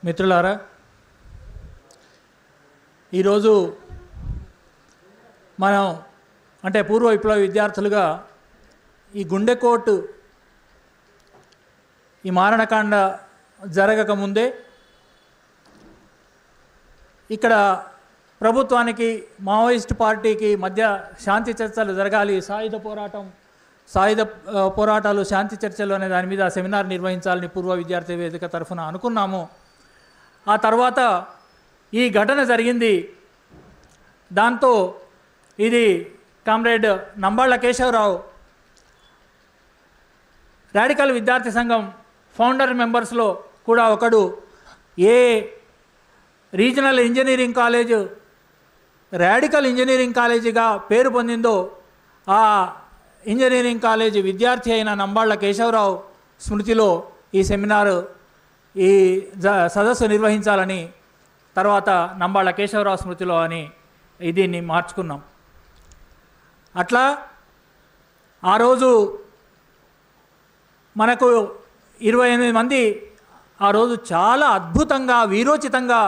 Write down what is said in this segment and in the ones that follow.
మిత్రులారా, ఈరోజు మనం అంటే పూర్వ విప్లవ విద్యార్థులుగా ఈ గుండెకోట్ ఈ మారణకాండ జరగకముందే ఇక్కడ ప్రభుత్వానికి మావోయిస్ట్ పార్టీకి మధ్య శాంతి చర్చలు జరగాలి, సాయుధ పోరాటాలు శాంతి చర్చలు అనే దాని మీద సెమినార్ నిర్వహించాలని పూర్వ విద్యార్థి వేదిక తరఫున అనుకున్నాము. ఆ తర్వాత ఈ ఘటన జరిగింది. దాంతో ఇది కామ్రేడ్ నంబాళ్ళ కేశవరావు రాడికల్ విద్యార్థి సంఘం ఫౌండర్ మెంబర్స్లో కూడా ఒకడు. ఏ regional engineering college radical engineering కాలేజీగా పేరు పొందిందో ఆ ఇంజనీరింగ్ కాలేజీ విద్యార్థి అయిన నంబాళ్ళ కేశవరావు స్మృతిలో ఈ సెమినారు ఈ సదస్సు నిర్వహించాలని, తర్వాత నంబాళ్ళ కేశవరావు స్మృతిలో అని దీన్ని మార్చుకున్నాం. అట్లా ఆ రోజు మనకు 28 మంది ఆ రోజు చాలా అద్భుతంగా వీరోచితంగా,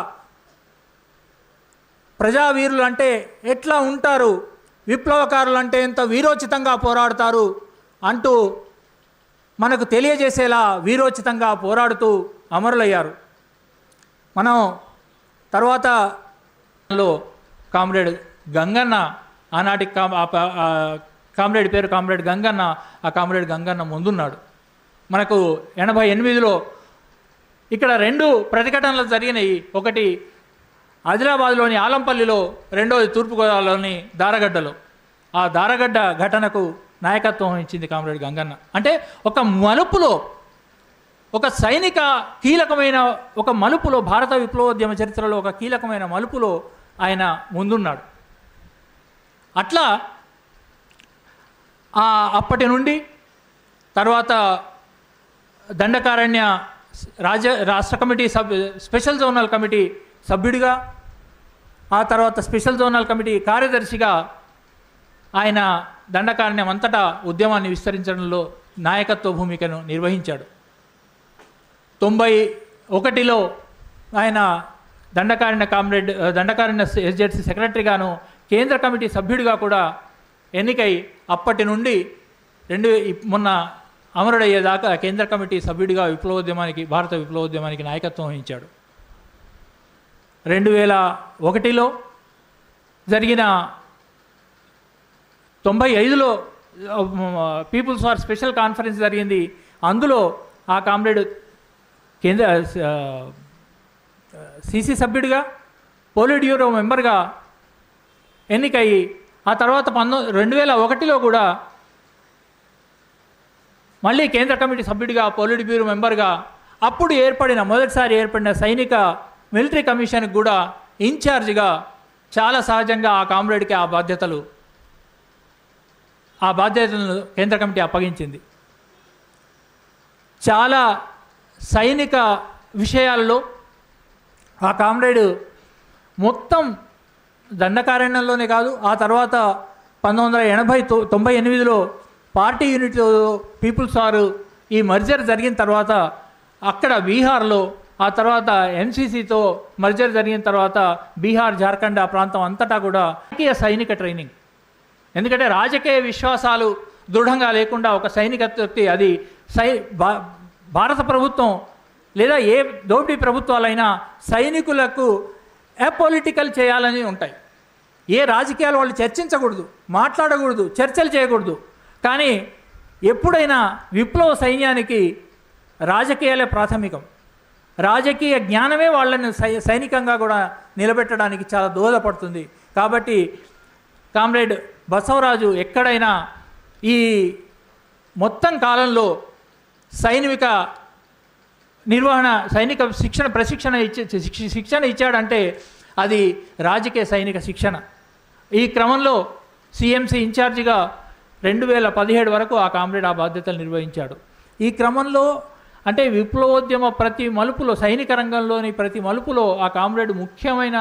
ప్రజావీరులు అంటే ఎట్లా ఉంటారు, విప్లవకారులు అంటే ఎంత వీరోచితంగా పోరాడతారు అంటూ మనకు తెలియజేసేలా వీరోచితంగా పోరాడుతూ అమరులయ్యారు. మనం తర్వాత కామ్రేడ్ గంగన్న, ఆనాటి కామ్రేడ్ పేరు కామ్రేడ్ గంగన్న, ఆ కామ్రేడ్ గంగన్న ముందున్నాడు. మనకు 88లో ఇక్కడ 2 ప్రతిఘటనలు జరిగినాయి. ఒకటి ఆదిలాబాద్లోని ఆలంపల్లిలో, రెండోది తూర్పుగోదావరిలోని దారగడ్డలో. ఆ దారగడ్డ ఘటనకు నాయకత్వం వహించింది కామ్రేడ్ గంగన్న. అంటే ఒక మలుపులో, ఒక సైనిక కీలకమైన ఒక మలుపులో, భారత విప్లవోద్యమ చరిత్రలో ఒక కీలకమైన మలుపులో ఆయన ముందున్నాడు. అట్లా అప్పటి నుండి తర్వాత దండకారణ్య రాష్ట్ర కమిటీ స్పెషల్ జోనల్ కమిటీ సభ్యుడిగా, ఆ తర్వాత స్పెషల్ జోనల్ కమిటీ కార్యదర్శిగా ఆయన దండకారణ్యం అంతటా ఉద్యమాన్ని విస్తరించడంలో నాయకత్వ భూమికను నిర్వహించాడు. 91లో ఆయన దండకారణ్య ఎస్జెడ్సీ సెక్రటరీగాను, కేంద్ర కమిటీ సభ్యుడిగా కూడా ఎన్నికై అప్పటి నుండి మొన్న అమరుడయ్యేదాకా కేంద్ర కమిటీ సభ్యుడిగా భారత విప్లవోద్యమానికి నాయకత్వం వహించాడు. 2001లో జరిగిన 95లో పీపుల్స్ వార్ స్పెషల్ కాన్ఫరెన్స్ జరిగింది. అందులో ఆ కామ్రేడ్ కేంద్ర సిసి సభ్యుడిగా, పోలిట్ బ్యూరో మెంబర్గా ఎన్నికయ్యి, ఆ తర్వాత 2001లో కూడా మళ్ళీ కేంద్ర కమిటీ సభ్యుడిగా, పోలిట్ బ్యూరో మెంబర్గా, అప్పుడు మొదటిసారి ఏర్పడిన సైనిక మిలిటరీ కమిషన్కి కూడా ఇన్ఛార్జిగా చాలా సహజంగా ఆ కామ్రేడ్కి ఆ బాధ్యతలను కేంద్ర కమిటీ అప్పగించింది. చాలా సైనిక విషయాల్లో ఆ కామ్రేడ్ మొత్తం దండకారణ్యంలోనే కాదు, ఆ తర్వాత 1998లో పార్టీ యూనిట్ పీపుల్స్ వారు ఈ మర్జర్ జరిగిన తర్వాత అక్కడ బీహార్లో, ఆ తర్వాత ఎన్సీసీతో మర్జర్ జరిగిన తర్వాత బీహార్, జార్ఖండ్ ఆ ప్రాంతం అంతటా కూడా సైనిక ట్రైనింగ్. ఎందుకంటే రాజకీయ విశ్వాసాలు దృఢంగా లేకుండా ఒక సైనికత్వకి అది భారత ప్రభుత్వం లేదా ఏ దోపిడీ ప్రభుత్వాలైనా సైనికులకు అపొలిటికల్ చేయాలని ఉంటాయి. ఏ రాజకీయాలు వాళ్ళు చర్చించకూడదు, మాట్లాడకూడదు, చర్చలు చేయకూడదు. కానీ ఎప్పుడైనా విప్లవ సైన్యానికి రాజకీయాలే ప్రాథమికం. రాజకీయ జ్ఞానమే వాళ్ళని సైనికంగా కూడా నిలబెట్టడానికి చాలా దోహదపడుతుంది. కాబట్టి కామ్రేడ్ బసవరాజు ఎక్కడైనా ఈ మొత్తం కాలంలో సైనిక నిర్వహణ, సైనిక శిక్షణ ఇచ్చాడంటే అది రాజకీయ సైనిక శిక్షణ. ఈ క్రమంలో సిఎంసి ఇన్ఛార్జిగా 2017 వరకు ఆ కామ్రేడ్ ఆ బాధ్యతలు నిర్వహించాడు. ఈ క్రమంలో అంటే విప్లవోద్యమ ప్రతి మలుపులో, సైనిక రంగంలోని ప్రతి మలుపులో ఆ కామ్రేడ్ ముఖ్యమైన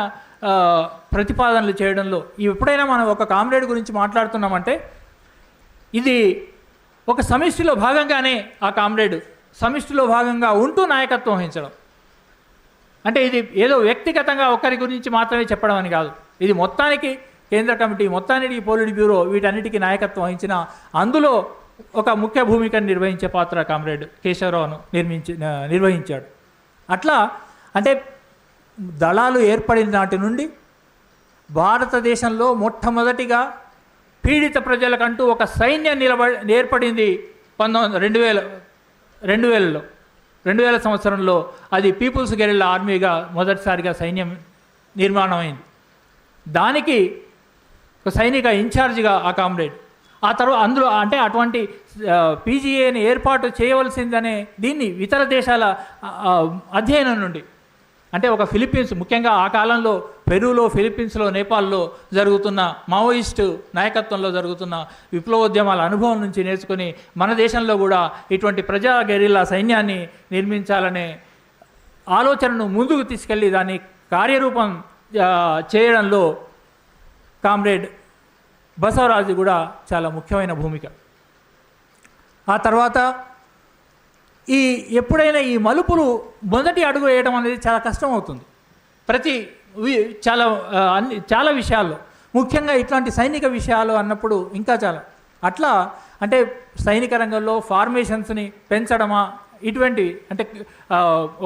ప్రతిపాదనలు చేయడంలో, ఎప్పుడైనా మనం ఒక కామ్రేడ్ గురించి మాట్లాడుతున్నామంటే ఇది ఒక సమిష్టిలో భాగంగానే ఆ కామ్రేడ్ సమిష్టిలో భాగంగా ఉంటూ నాయకత్వం వహించడం. అంటే ఇది ఏదో వ్యక్తిగతంగా ఒకరి గురించి మాత్రమే చెప్పడం అని కాదు, ఇది మొత్తానికి కేంద్ర కమిటీ, మొత్తానికి పోలిట్ బ్యూరో వీటన్నిటికీ నాయకత్వం వహించిన, అందులో ఒక ముఖ్య భూమికను నిర్వహించే పాత్ర కామ్రేడ్ కేశవరావును నిర్వహించాడు. అట్లా అంటే దళాలు ఏర్పడిన నాటి నుండి భారతదేశంలో మొట్టమొదటిగా పీడిత ప్రజలకంటూ ఒక సైన్యం ఏర్పడింది 2000 సంవత్సరంలో. అది పీపుల్స్ గెరిల్లా ఆర్మీగా మొదటిసారిగా సైన్యం నిర్మాణమైంది. దానికి ఒక సైనిక ఇన్ఛార్జిగా ఆ కామ్రేడ్. ఆ తర్వాత అందులో అంటే అటువంటి పీజీఏని ఏర్పాటు చేయవలసిందనే దీన్ని ఇతర దేశాల అధ్యయనం నుండి, అంటే ఒక ఫిలిప్పీన్స్, ముఖ్యంగా ఆ కాలంలో పెరూలో, ఫిలిప్పీన్స్లో, నేపాల్లో జరుగుతున్న మావోయిస్టు నాయకత్వంలో జరుగుతున్న విప్లవోద్యమాల అనుభవం నుంచి నేర్చుకొని మన దేశంలో కూడా ఇటువంటి ప్రజా గెరిల్లా సైన్యాన్ని నిర్మించాలనే ఆలోచనను ముందుకు తీసుకెళ్ళి దాన్ని కార్యరూపం చేయడంలో కామ్రేడ్ బసవరాజు కూడా చాలా ముఖ్యమైన భూమిక. ఆ తర్వాత ఎప్పుడైనా ఈ మలుపులు మొదటి అడుగు వేయడం అనేది చాలా కష్టం అవుతుంది చాలా విషయాల్లో, ముఖ్యంగా ఇట్లాంటి సైనిక విషయాలు అన్నప్పుడు ఇంకా చాలా. అట్లా అంటే సైనిక రంగంలో ఫార్మేషన్స్ని పెంచడమా, ఇటువంటి అంటే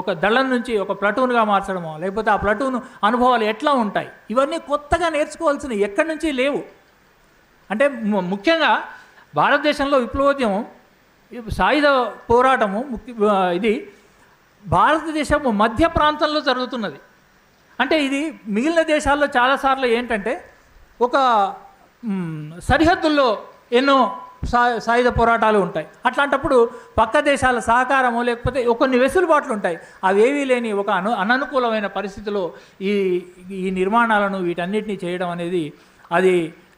ఒక దళం నుంచి ఒక ప్లటూన్గా మార్చడమో, లేకపోతే ఆ ప్లటూన్ అనుభవాలు ఎట్లా ఉంటాయి, ఇవన్నీ కొత్తగా నేర్చుకోవాల్సినవి ఎక్కడి నుంచి లేవు. అంటే ముఖ్యంగా భారతదేశంలో విప్లవోద్యమం, సాయుధ పోరాటము ఇది భారతదేశం మధ్య ప్రాంతంలో జరుగుతున్నది. అంటే ఇది మిగిలిన దేశాల్లో చాలాసార్లు ఏంటంటే ఒక సరిహద్దుల్లో ఎన్నో సాయుధ పోరాటాలు ఉంటాయి. అట్లాంటప్పుడు పక్క దేశాల సహకారమో లేకపోతే కొన్ని వెసులుబాట్లు ఉంటాయి. అవేవీ లేని ఒక అననుకూలమైన పరిస్థితిలో ఈ నిర్మాణాలను వీటన్నిటినీ చేయడం అనేది అది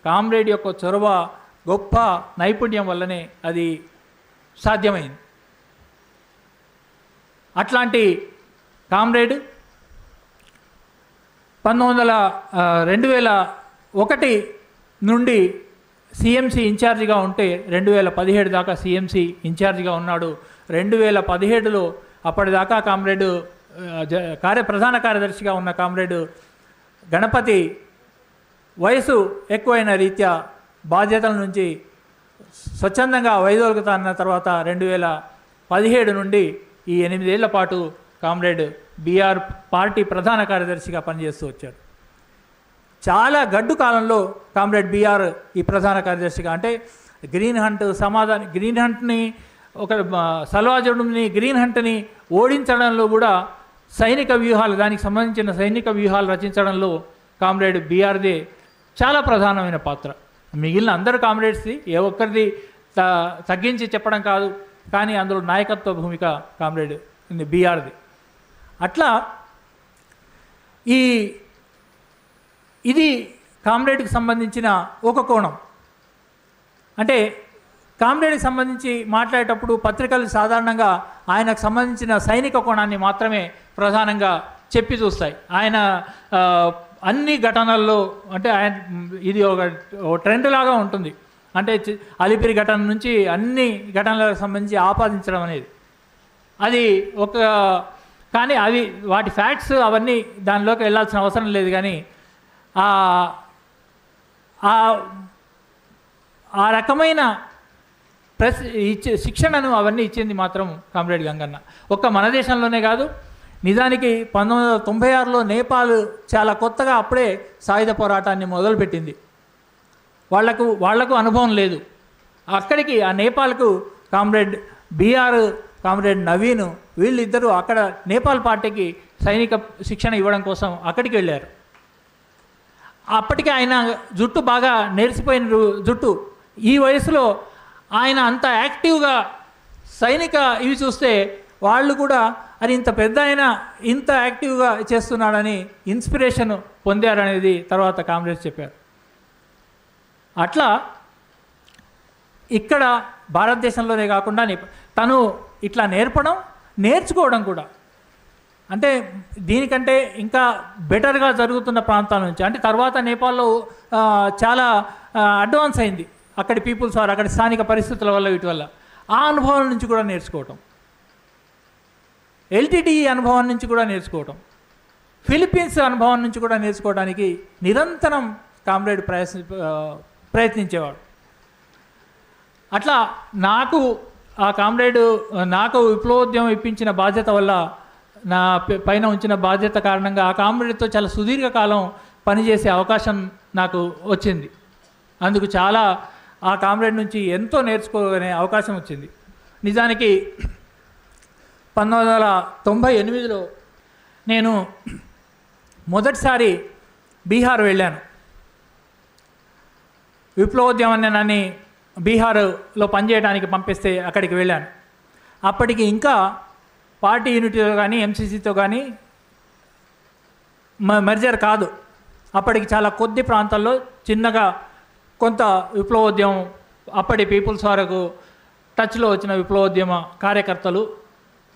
కామ్రేడ్ యొక్క చొరవ, గొప్ప నైపుణ్యం వల్లనే అది సాధ్యమైంది. అట్లాంటి కామ్రేడ్ 2001 నుండి సిఎంసి ఇన్ఛార్జిగా ఉంటే 2017 దాకా సిఎంసి ఇన్ఛార్జిగా ఉన్నాడు. 2017లో అప్పటిదాకా కామ్రేడ్ ప్రధాన కార్యదర్శిగా ఉన్న కామ్రేడ్ గణపతి వయసు ఎక్కువైన రీత్యా బాధ్యతల నుంచి స్వచ్ఛందంగా వైదొలుగుతా అన్న తర్వాత 2017 నుండి ఈ 8 ఏళ్ల పాటు కామ్రేడ్ బీఆర్ పార్టీ ప్రధాన కార్యదర్శిగా పనిచేస్తూ వచ్చాడు. చాలా గడ్డు కాలంలో కామ్రేడ్ బీఆర్ ఈ ప్రధాన కార్యదర్శిగా, అంటే గ్రీన్ హంట్ని ఒక సల్వాజుడుని గ్రీన్ హంట్ని ఓడించడంలో కూడా సైనిక వ్యూహాలు, దానికి సంబంధించిన సైనిక వ్యూహాలు రచించడంలో కామ్రేడ్ బీఆర్దే చాలా ప్రధానమైన పాత్ర. మిగిలిన అందరు కామ్రేడ్స్ది ఏ ఒక్కరిది తగ్గించి చెప్పడం కాదు, కానీ అందులో నాయకత్వ భూమిక కామ్రేడ్ బీఆర్ది. అట్లా ఇది కామ్రేడ్కి సంబంధించిన ఒక కోణం. అంటే కామ్రేడ్కి సంబంధించి మాట్లాడేటప్పుడు పత్రికలు సాధారణంగా ఆయనకు సంబంధించిన సైనిక కోణాన్ని మాత్రమే ప్రధానంగా చెప్పి చూస్తాయి. ఆయన అన్ని ఘటనల్లో అంటే ఆయన ఇది ఒక ట్రెండ్ లాగా ఉంటుంది. అంటే అలిపిరి ఘటన నుంచి అన్ని ఘటనలకు సంబంధించి ఆపాదించడం అనేది అది కానీ అవి వాటి ఫ్యాక్ట్స్ అవన్నీ దానిలోకి వెళ్ళాల్సిన అవసరం లేదు. కానీ ఆ రకమైన శిక్షణను అవన్నీ ఇచ్చింది మాత్రం కామ్రేడ్ గంగన్న. మన దేశంలోనే కాదు, నిజానికి 1996లో నేపాల్ చాలా కొత్తగా అప్పుడే సాయుధ పోరాటాన్ని మొదలుపెట్టింది. వాళ్లకు అనుభవం లేదు. అక్కడికి ఆ నేపాల్కు కామ్రేడ్ బీఆర్, కామ్రేడ్ నవీన్ వీళ్ళిద్దరూ అక్కడ నేపాల్ పార్టీకి సైనిక శిక్షణ ఇవ్వడం కోసం అక్కడికి వెళ్ళారు. అప్పటికే ఆయన జుట్టు బాగా నేర్చిపోయిన జుట్టు. ఈ వయసులో ఆయన అంత యాక్టివ్గా సైనిక ఇవి చూస్తే వాళ్ళు కూడా అది ఇంత పెద్ద అయినా ఇంత యాక్టివ్గా చేస్తున్నాడని ఇన్స్పిరేషన్ పొందారనేది తర్వాత కామ్రేడ్స్ చెప్పారు. అట్లా ఇక్కడ భారతదేశంలోనే కాకుండా తను ఇట్లా నేర్చుకోవడం కూడా, అంటే దీనికంటే ఇంకా బెటర్గా జరుగుతున్న ప్రాంతాల నుంచి, అంటే తర్వాత నేపాల్లో చాలా అడ్వాన్స్ అయింది అక్కడి పీపుల్స్ వారు, అక్కడి స్థానిక పరిస్థితుల వల్ల వీటి వల్ల ఆ అనుభవం నుంచి కూడా నేర్చుకోవటం, ఎల్టీటీఈ అనుభవం నుంచి కూడా నేర్చుకోవటం. ఫిలిప్పీన్స్ అనుభవం నుంచి కూడా నేర్చుకోవడానికి నిరంతరం కామ్రేడ్ ప్రయత్నించేవాడు. అట్లా నాకు ఆ కామ్రేడ్ నాకు విప్లవోద్యమం ఇప్పించిన బాధ్యత వల్ల, నా పైన ఉంచిన బాధ్యత కారణంగా ఆ కామ్రేడ్తో చాలా సుదీర్ఘకాలం పనిచేసే అవకాశం నాకు వచ్చింది. అందుకు చాలా ఆ కామ్రేడ్ నుంచి ఎంతో నేర్చుకోగనే అవకాశం వచ్చింది. నిజానికి 1998లో నేను మొదటిసారి బీహార్ వెళ్ళాను. విప్లవోద్యమాన్ని నన్ను బీహార్లో పనిచేయడానికి పంపిస్తే అక్కడికి వెళ్ళాను. అప్పటికి ఇంకా పార్టీ యూనిటీతో కానీ ఎంసీసీతో కానీ మెర్జర్ కాదు. అప్పటికి చాలా కొద్ది ప్రాంతాల్లో చిన్నగా కొంత విప్లవోద్యమం, అప్పటి పీపుల్స్ వరకు టచ్లో వచ్చిన విప్లవోద్యమ కార్యకర్తలు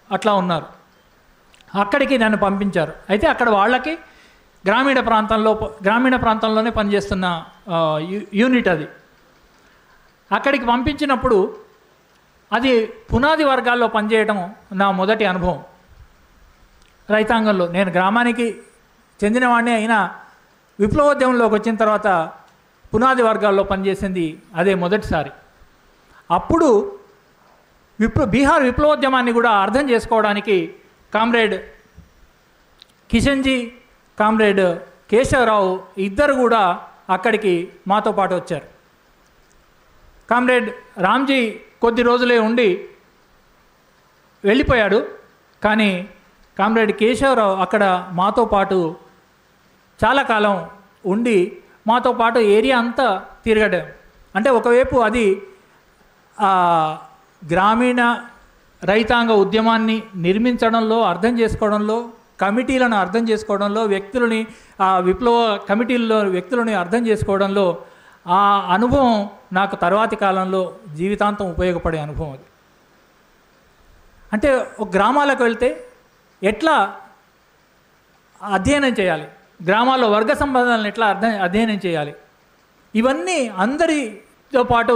అట్లా ఉన్నారు. అక్కడికి నన్ను పంపించారు. అయితే అక్కడ వాళ్ళకి గ్రామీణ ప్రాంతంలోనే పనిచేస్తున్న యూనిట్ అది. అక్కడికి పంపించినప్పుడు అది పునాది వర్గాల్లో పనిచేయడం నా మొదటి అనుభవం. రైతాంగంలో నేను గ్రామానికి చెందినవాడిని అయినా విప్లవోద్యమంలోకి వచ్చిన తర్వాత పునాది వర్గాల్లో పనిచేసింది అదే మొదటిసారి. అప్పుడు బీహార్ విప్లవోద్యమాన్ని కూడా అర్థం చేసుకోవడానికి కామ్రేడ్ కిషన్జీ, కామ్రేడ్ కేశవరావు ఇద్దరు కూడా అక్కడికి మాతో పాటు వచ్చారు. కామ్రేడ్ రామ్జీ కొద్ది రోజులే ఉండి వెళ్ళిపోయాడు. కానీ కామ్రేడ్ కేశవరావు అక్కడ మాతో పాటు చాలా కాలం ఉండి మాతో పాటు ఏరియా అంతా తిరగడం. అంటే ఒకవైపు అది గ్రామీణ రైతాంగ ఉద్యమాన్ని నిర్మించడంలో, అర్థం చేసుకోవడంలో, కమిటీలను అర్థం చేసుకోవడంలో, వ్యక్తులని విప్లవ కమిటీల్లో వ్యక్తులని అర్థం చేసుకోవడంలో ఆ అనుభవం నాకు తర్వాతి కాలంలో జీవితాంతం ఉపయోగపడే అనుభవం అది. అంటే ఒక గ్రామాలకు వెళ్తే ఎట్లా అధ్యయనం చేయాలి, గ్రామాల్లో వర్గ సంబంధాలను ఎట్లా అధ్యయనం చేయాలి, ఇవన్నీ అందరితో పాటు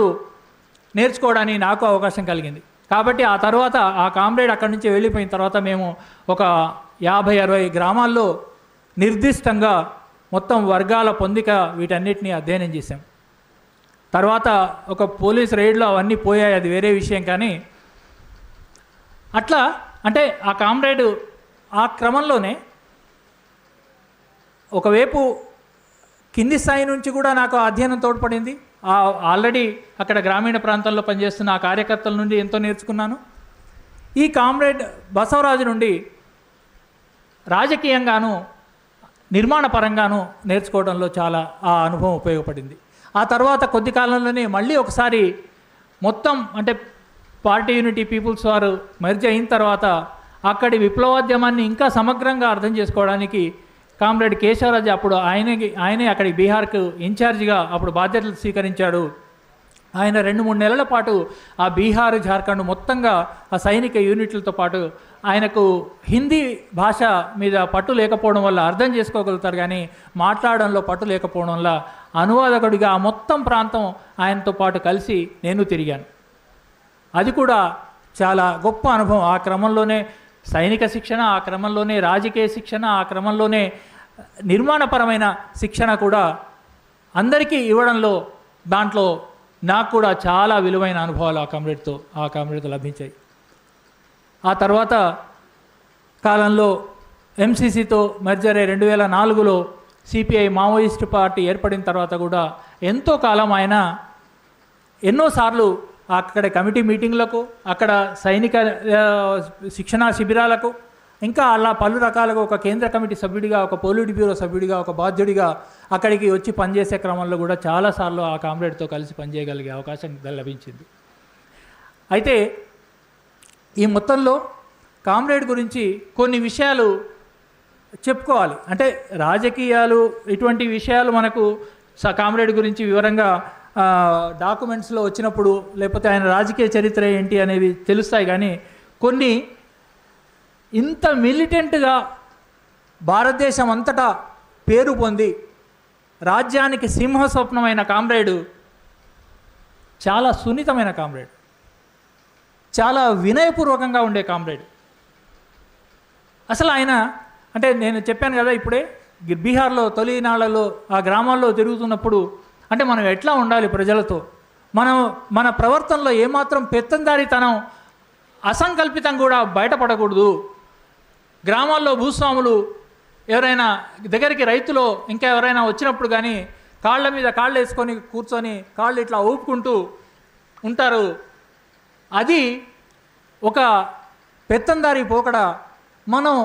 నేర్చుకోవడానికి నాకు అవకాశం కలిగింది. కాబట్టి ఆ తర్వాత ఆ కామ్రేడ్ అక్కడి నుంచి వెళ్ళిపోయిన తర్వాత మేము ఒక 50-60 గ్రామాల్లో నిర్దిష్టంగా మొత్తం వర్గాల పొందిక వీటన్నిటినీ అధ్యయనం చేశాం. తర్వాత ఒక పోలీస్ రైడ్లో అవన్నీ పోయాయి, అది వేరే విషయం. కానీ అట్లా అంటే ఆ కామ్రేడ్ ఆ క్రమంలోనే ఒకవైపు కింది స్థాయి నుంచి కూడా నాకు అధ్యయనం తోడ్పడింది. ఆల్రెడీ అక్కడ గ్రామీణ ప్రాంతాల్లో పనిచేస్తున్న ఆ కార్యకర్తల నుండి ఎంతో నేర్చుకున్నాను. ఈ కామ్రేడ్ బసవరాజు నుండి రాజకీయంగాను నిర్మాణ పరంగాను నేర్చుకోవడంలో చాలా ఆ అనుభవం ఉపయోగపడింది. ఆ తర్వాత కొద్ది కాలంలోనే మళ్ళీ ఒకసారి మొత్తం అంటే పార్టీ యూనిటీ పీపుల్స్ వారు మెర్జ్ అయిన తర్వాత అక్కడి విప్లవోద్యమాన్ని ఇంకా సమగ్రంగా అర్థం చేసుకోవడానికి కామ్రేడ్ కేశవరాజు అప్పుడు ఆయనే అక్కడికి బీహార్కు ఇన్ఛార్జిగా అప్పుడు బాధ్యతలు స్వీకరించాడు. ఆయన 2-3 నెలల పాటు ఆ బీహార్, జార్ఖండ్ మొత్తంగా ఆ సైనిక యూనిట్లతో పాటు ఆయనకు హిందీ భాష మీద పట్టు లేకపోవడం వల్ల అర్థం చేసుకోగలుగుతారు, కానీ మాట్లాడడంలో పట్టు లేకపోవడం వల్ల అనువాదకుడిగా ఆ మొత్తం ప్రాంతం ఆయనతో పాటు కలిసి నేను తిరిగాను. అది కూడా చాలా గొప్ప అనుభవం. ఆ క్రమంలోనే సైనిక శిక్షణ, ఆ క్రమంలోనే రాజకీయ శిక్షణ, ఆ క్రమంలోనే నిర్మాణపరమైన శిక్షణ కూడా అందరికీ ఇవ్వడంలో దాంట్లో నాకు కూడా చాలా విలువైన అనుభవాలు ఆ కామ్రేడ్తో లభించాయి. ఆ తర్వాత కాలంలో ఎంసీసీతో మెర్జర్ 2004లో సిపిఐ మావోయిస్ట్ పార్టీ ఏర్పడిన తర్వాత కూడా ఎంతో కాలం ఆయన ఎన్నోసార్లు అక్కడ కమిటీ మీటింగ్లకు, అక్కడ సైనిక శిక్షణా శిబిరాలకు, ఇంకా అలా పలు రకాలుగా ఒక కేంద్ర కమిటీ సభ్యుడిగా, ఒక పోలిట్ బ్యూరో సభ్యుడిగా, ఒక బాధ్యుడిగా అక్కడికి వచ్చి పనిచేసే క్రమంలో కూడా చాలాసార్లు ఆ కామ్రేడ్తో కలిసి పనిచేయగలిగే అవకాశం లభించింది. అయితే ఈ మొత్తంలో కామ్రేడ్ గురించి కొన్ని విషయాలు చెప్పుకోవాలి. అంటే రాజకీయాలు ఇటువంటి విషయాలు మనకు కామ్రేడ్ గురించి వివరంగా డాక్యుమెంట్స్లో వచ్చినప్పుడు, లేకపోతే ఆయన రాజకీయ చరిత్ర ఏంటి అనేవి తెలుస్తాయి. కానీ కొన్ని ఇంత మిలిటెంట్గా భారతదేశం అంతటా పేరు పొంది రాజ్యానికి సింహస్వప్నమైన కామ్రేడు చాలా సున్నితమైన కామ్రేడ్, చాలా వినయపూర్వకంగా ఉండే కామ్రేడ్. అసలు ఆయన అంటే నేను చెప్పాను కదా ఇప్పుడే, బీహార్లో తొలినాళ్లలో ఆ గ్రామాల్లో తిరుగుతున్నప్పుడు అంటే మనం ఎట్లా ఉండాలి ప్రజలతో, మన ప్రవర్తనలో ఏమాత్రం పెత్తందారితనం అసంకల్పితం కూడా బయటపడకూడదు. గ్రామాల్లో భూస్వాములు ఎవరైనా దగ్గరికి రైతులో ఇంకా ఎవరైనా వచ్చినప్పుడు కానీ కాళ్ళ మీద కాళ్ళు వేసుకొని కూర్చొని కాళ్ళు ఇట్లా ఊపుకుంటూ ఉంటారు. అది ఒక పెత్తందారి పోకడ. మనం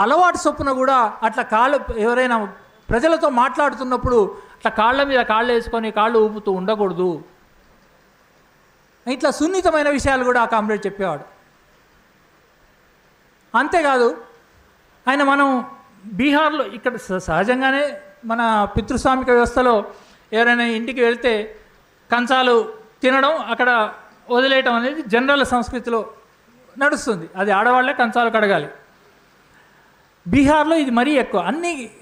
అలవాటు చొప్పున కూడా అట్లా కాళ్ళు ఎవరైనా ప్రజలతో మాట్లాడుతున్నప్పుడు అట్లా కాళ్ళ మీద కాళ్ళు వేసుకొని కాళ్ళు ఊపుతూ ఉండకూడదు. ఇట్లా సున్నితమైన విషయాలు కూడా ఆ కామ్రేడ్ చెప్పేవాడు. అంతేకాదు మనం బీహార్లో ఇక్కడ సహజంగానే మన పితృస్వామిక వ్యవస్థలో ఎవరైనా ఇంటికి వెళ్తే కంచాలు తినడం అక్కడ వదిలేయటం అనేది జనరల్ సంస్కృతిలో నడుస్తుంది. అది ఆడవాళ్లే కంచాలు కడగాలి. బీహార్లో ఇది మరీ ఎక్కువ.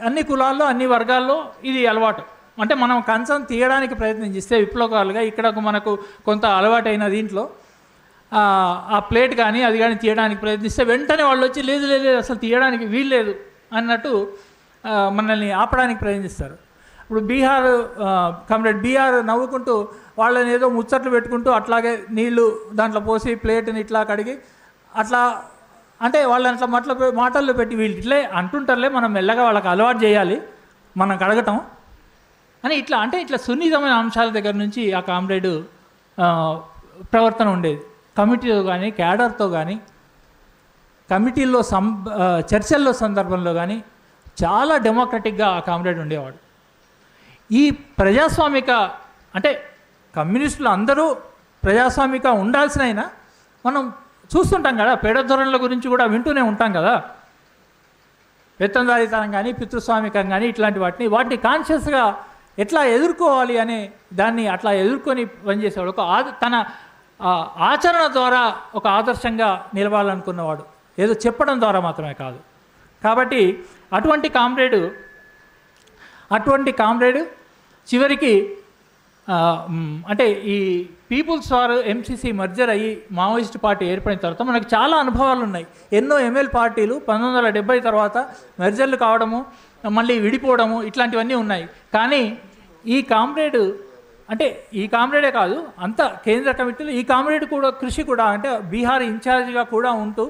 అన్ని కులాల్లో అన్ని వర్గాల్లో ఇది అలవాటు. అంటే మనం కంచం తీయడానికి ప్రయత్నం చేస్తే విప్లవకాలుగా ఇక్కడ మనకు కొంత అలవాటైన దీంట్లో ఆ ప్లేట్ కానీ అది కానీ తీయడానికి ప్రయత్నిస్తే వెంటనే వాళ్ళు వచ్చి లేదు లేదు అసలు తీయడానికి వీల్లేదు అన్నట్టు మనల్ని ఆపడానికి ప్రయత్నిస్తారు. ఇప్పుడు కామ్రేడ్ బీహార్ నవ్వుకుంటూ వాళ్ళని ఏదో ముచ్చట్లు పెట్టుకుంటూ అట్లాగే నీళ్లు దాంట్లో పోసి ప్లేట్ని ఇట్లా కడిగి అట్లా అంటే వాళ్ళని అట్లా మాటల్లో పెట్టి వీళ్ళు ఇట్లే అంటుంటారులే, మనం మెల్లగా వాళ్ళకి అలవాటు చేయాలి మనం కడగటం అని ఇట్లా సున్నితమైన అంశాల దగ్గర నుంచి ఆ కామ్రేడ్ ప్రవర్తన ఉండేది. కమిటీతో కానీ క్యాడర్తో కానీ కమిటీల్లో చర్చల్లో సందర్భంలో కానీ చాలా డెమోక్రటిక్గా ఆ కామ్రేడ్ ఉండేవాడు. ఈ ప్రజాస్వామిక అంటే కమ్యూనిస్టులు అందరూ ప్రజాస్వామిక ఉండాల్సిన అయినా మనం చూస్తుంటాం కదా, పేడ ధోరణుల గురించి కూడా వింటూనే ఉంటాం కదా. పెత్తందారితనం కానీ పితృస్వామికం కానీ ఇట్లాంటి వాటిని కాన్షియస్గా ఎట్లా ఎదుర్కోవాలి అనే దాన్ని అట్లా ఎదుర్కొని పనిచేసేవాడు. తన ఆచరణ ద్వారా ఒక ఆదర్శంగా నిలవాలనుకున్నవాడు, ఏదో చెప్పడం ద్వారా మాత్రమే కాదు. కాబట్టి అటువంటి కామ్రేడ్ చివరికి అంటే ఈ పీపుల్స్ వార్ ఎంసీసీ మర్జర్ అయ్యి మావోయిస్ట్ పార్టీ ఏర్పడిన తర్వాత మనకు చాలా అనుభవాలు ఉన్నాయి. ఎన్నో ఎంఎల్ పార్టీలు 1970 తర్వాత మర్జర్లు కావడము, మళ్ళీ విడిపోవడము ఇట్లాంటివన్నీ ఉన్నాయి. కానీ ఈ కామ్రేడే కాదు, అంత కేంద్ర కమిటీలో ఈ కామ్రేడ్ కూడా కృషి కూడా అంటే బీహార్ ఇన్ఛార్జిగా కూడా ఉంటూ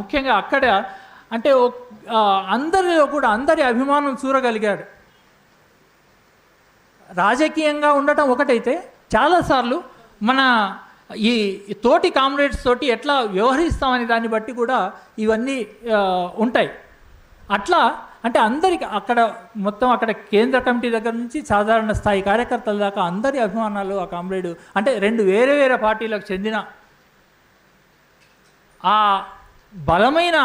ముఖ్యంగా అక్కడ అంటే అందరిలో కూడా అందరి అభిమానం చూరగలిగాడు. రాజకీయంగా ఉండటం ఒకటైతే చాలాసార్లు మన ఈ తోటి కామ్రేడ్స్ తోటి ఎట్లా వ్యవహరిస్తామనే దాన్ని బట్టి కూడా ఇవన్నీ ఉంటాయి. అట్లా అంటే అందరికి అక్కడ కేంద్ర కమిటీ దగ్గర నుంచి సాధారణ స్థాయి కార్యకర్తల దాకా అందరి అభిమానాలు ఆ కామ్రేడ్ అంటే రెండు వేరే వేరే పార్టీలకు చెందిన ఆ బలమైన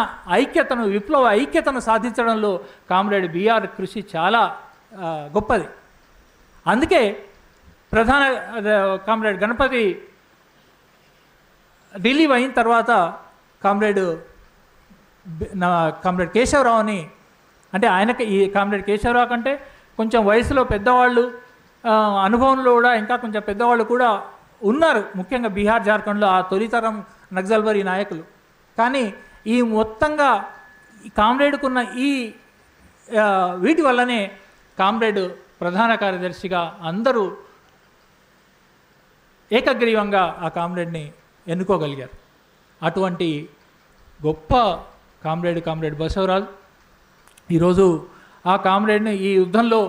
విప్లవ ఐక్యతను సాధించడంలో కామ్రేడ్ బీఆర్ కృషి చాలా గొప్పది. అందుకే ప్రధాన కామ్రేడ్ గణపతి రిలీవ్ అయిన తర్వాత కామ్రేడ్ కేశవరావుని అంటే ఆయనకి ఈ కామ్రేడ్ కేశవరావు కంటే కొంచెం వయసులో పెద్దవాళ్ళు అనుభవంలో కూడా ఇంకా కొంచెం పెద్దవాళ్ళు కూడా ఉన్నారు, ముఖ్యంగా బీహార్ జార్ఖండ్లో ఆ తొలితరం నక్సల్బరీ నాయకులు. కానీ ఈ మొత్తంగా కామ్రేడ్కున్న వీటి వల్లనే కామ్రేడ్ ప్రధాన కార్యదర్శిగా అందరూ ఏకగ్రీవంగా ఆ కామ్రేడ్ని ఎన్నుకోగలిగారు. అటువంటి గొప్ప కామ్రేడ్ బసవరాజు ఈరోజు ఆ కామ్రేడ్ని ఈ యుద్ధంలో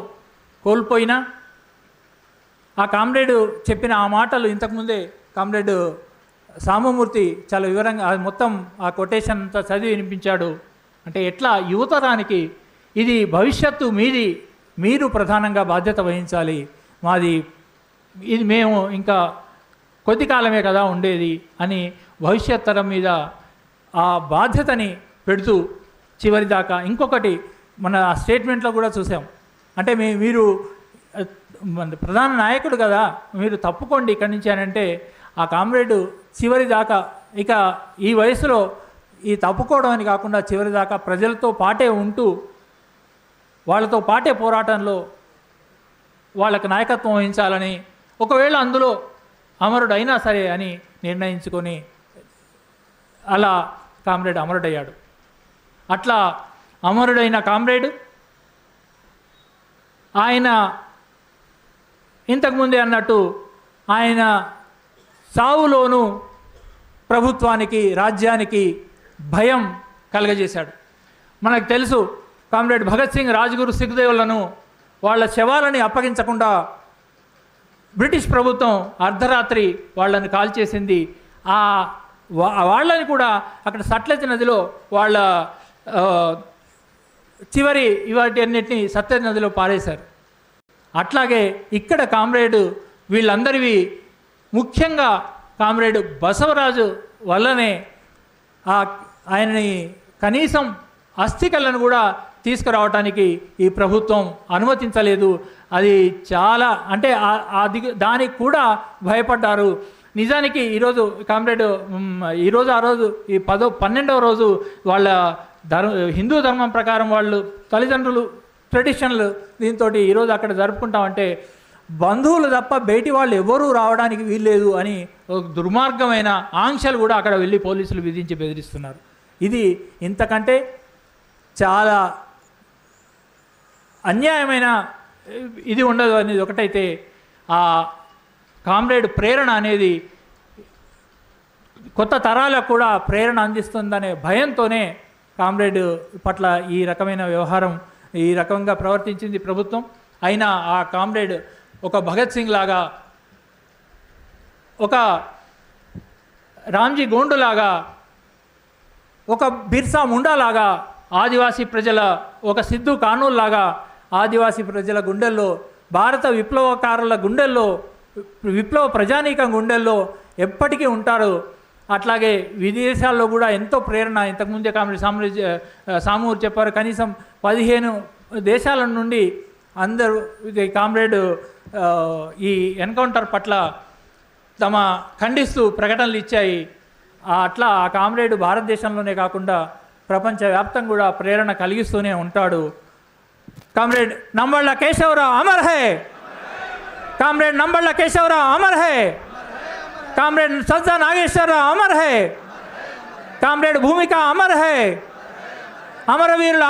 కోల్పోయినా ఆ కామ్రేడ్ చెప్పిన ఆ మాటలు ఇంతకుముందే కామ్రేడ్ సామమూర్తి చాలా వివరంగా మొత్తం ఆ కొటేషన్ అంతా చదివి వినిపించాడు. అంటే ఎట్లా యువతరానికి ఇది భవిష్యత్తు మీరు ప్రధానంగా బాధ్యత వహించాలి, ఇది మేము ఇంకా కొద్ది కాలమే కదా ఉండేది అని భవిష్యత్ తరం మీద ఆ బాధ్యతని పెడుతూ చివరి దాకా ఇంకొకటి మన స్టేట్మెంట్లో కూడా చూసాం. అంటే మీరు ప్రధాన నాయకుడు కదా, మీరు తప్పుకోండి ఇక్కడి నుంచి అని అంటే ఆ కామ్రేడ్ చివరి దాకా ఇక ఈ వయసులో ఈ తప్పుకోవడం అని కాకుండా చివరి దాకా ప్రజలతో పాటే ఉంటూ వాళ్ళతో పాటే పోరాటంలో వాళ్ళకి నాయకత్వం వహించాలని, ఒకవేళ అందులో అమరుడైనా సరే అని నిర్ణయించుకొని అలా కామ్రేడ్ అమరుడయ్యాడు. అట్లా అమరుడైన కామ్రేడ్. ఆయన ఇంతకుముందే అన్నట్టు ఆయన సావులోనూ ప్రభుత్వానికి, రాజ్యానికి భయం కలగజేశాడు. మనకు తెలుసు కామ్రేడ్ భగత్ సింగ్, రాజ్గురు, సుఖ్దేవ్లను వాళ్ళ శవాలని అప్పగించకుండా బ్రిటిష్ ప్రభుత్వం అర్ధరాత్రి వాళ్ళని కాల్చేసింది. వాళ్ళని కూడా అక్కడ సట్లెజ్ నదిలో వాళ్ళ చివరి వాటి అన్నిటినీ సట్లెజ్ నదిలో పారేశారు. అట్లాగే ఇక్కడ కామ్రేడ్ వీళ్ళందరివి ముఖ్యంగా కామ్రేడ్ బసవరాజు వల్లనే ఆయనని కనీసం అస్థికలను కూడా తీసుకురావడానికి ఈ ప్రభుత్వం అనుమతించలేదు. అది చాలా అంటే దానికి కూడా భయపడ్డారు. నిజానికి ఈరోజు కామ్రేడ్ ఆ రోజు ఈ 12వ రోజు వాళ్ళ హిందూ ధర్మం ప్రకారం వాళ్ళు తల్లిదండ్రులు ట్రెడిషనల్ దీంతో ఈరోజు అక్కడ జరుపుకుంటామంటే బంధువులు తప్ప బయటి వాళ్ళు ఎవరూ రావడానికి వీల్లేదు అని ఒక దుర్మార్గమైన ఆంక్షలు కూడా అక్కడ వెళ్ళి పోలీసులు విధించి బెదిరిస్తున్నారు. ఇది ఇంతకంటే చాలా అన్యాయమైన ఇది ఉండదు అనేది ఒకటైతే, ఆ కామ్రేడ్ ప్రేరణ అనేది కొత్త తరాలకు కూడా ప్రేరణ అందిస్తుందనే భయంతోనే కామ్రేడ్ పట్ల ఈ రకమైన వ్యవహారం, ఈ రకంగా ప్రవర్తించింది ప్రభుత్వం. అయినా ఆ కామ్రేడ్ ఒక భగత్ సింగ్ లాగా, ఒక రామ్జీ గోండు లాగా, ఒక బిర్సా ముండా లాగా, ఆదివాసీ ప్రజల ఒక సిద్ధు కానూల్ లాగా ఆదివాసీ ప్రజల గుండెల్లో, భారత విప్లవకారుల గుండెల్లో, విప్లవ ప్రజానీకం గుండెల్లో ఎప్పటికీ ఉంటారు. అట్లాగే విదేశాల్లో కూడా ఎంతో ప్రేరణ. ఇంతకుముందే కామ్రేడ్ సామూరు చెప్పారు, కనీసం 15 దేశాల నుండి అందరూ కామ్రేడ్ ఈ ఎన్కౌంటర్ పట్ల తమ ఖండిస్తూ ప్రకటనలు ఇచ్చాయి. అట్లా ఆ కామ్రేడ్ భారతదేశంలోనే కాకుండా ప్రపంచవ్యాప్తంగా కూడా ప్రేరణ కలిగిస్తూనే ఉంటాడు. కామ్రేడ్ నంబళ్ళ కేశవరావు అమర్ హై, కామ్రేడ్ నంబళ్ళ కేశవరావు అమర్ హై, కామ్రేడ్ సజ్జా నాగేశ్వరరావు అమర్ హై, కామ్రేడ్ భూమిక అమర్ హై. అమరవీరుల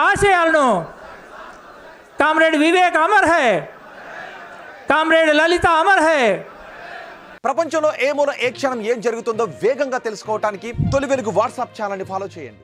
ఆశయాలను కామ్రేడ్ వివేక్ అమర్ హై, కామ్రేడ్ లలిత అమర్ హై. ప్రపంచంలో ఏ మూల ఏ క్షణం ఏం జరుగుతుందో వేగంగా తెలుసుకోవడానికి తొలి వెలుగు వాట్సాప్ ఛానల్ని ఫాలో చేయండి.